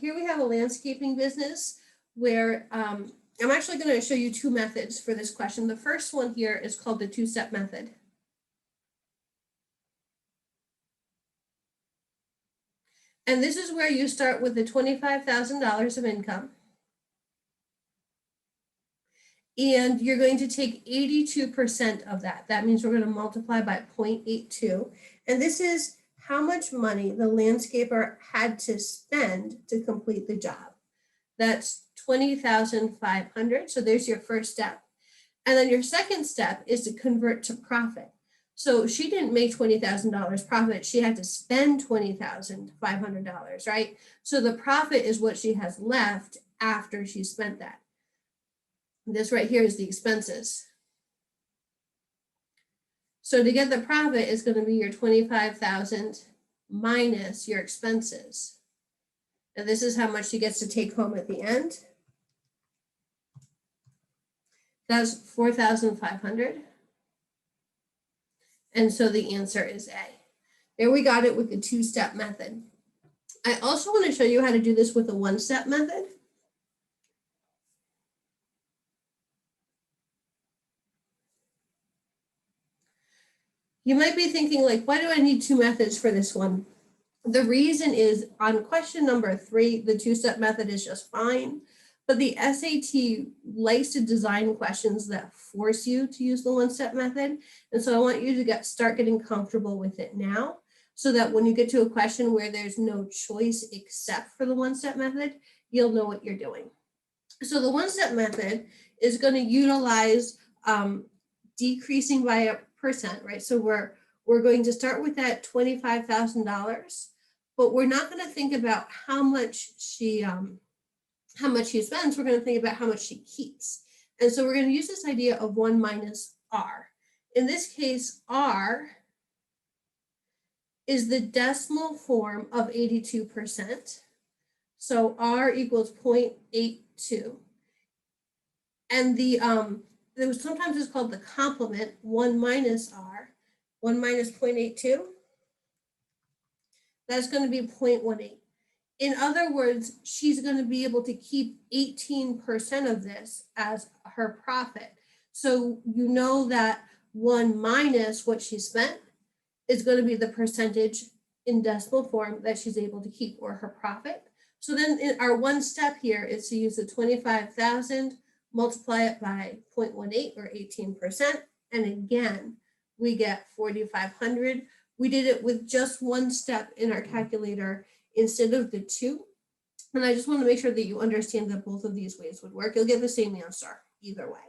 Here we have a landscaping business where I'm actually going to show you two methods for this question. The first one here is called the two-step method. And this is where you start with the $25,000 of income. And you're going to take 82% of that. That means we're going to multiply by 0.82. And this is how much money the landscaper had to spend to complete the job. That's $20,500. So there's your first step. And then your second step is to convert to profit. So she didn't make $20,000 profit. She had to spend $20,500, right? So the profit is what she has left after she spent that. This right here is the expenses. So to get the profit is going to be your $25,000 minus your expenses. And this is how much she gets to take home at the end. That's $4,500. And so the answer is A. There we got it with the two-step method. I also want to show you how to do this with a one-step method. You might be thinking, like, why do I need two methods for this one? The reason is on question number 3, the two-step method is just fine. But the SAT likes to design questions that force you to use the one-step method. And so I want you to start getting comfortable with it now so that when you get to a question where there's no choice except for the one-step method, you'll know what you're doing. So the one-step method is going to utilize decreasing by a percent, right? So we're going to start with that $25,000, but we're not going to think about how much she spends. We're going to think about how much she keeps. And so we're going to use this idea of 1 minus R. In this case, R is the decimal form of 82%. So R equals 0.82. And sometimes it's called the complement, 1 minus R, 1 minus 0.82. That's going to be 0.18. In other words, she's going to be able to keep 18% of this as her profit. So you know that 1 minus what she spent is going to be the percentage in decimal form that she's able to keep, or her profit. So then in our one step here is to use the 25,000, multiply it by 0.18 or 18%. And again, we get 4,500. We did it with just one step in our calculator instead of the two. And I just want to make sure that you understand that both of these ways would work. You'll get the same answer either way.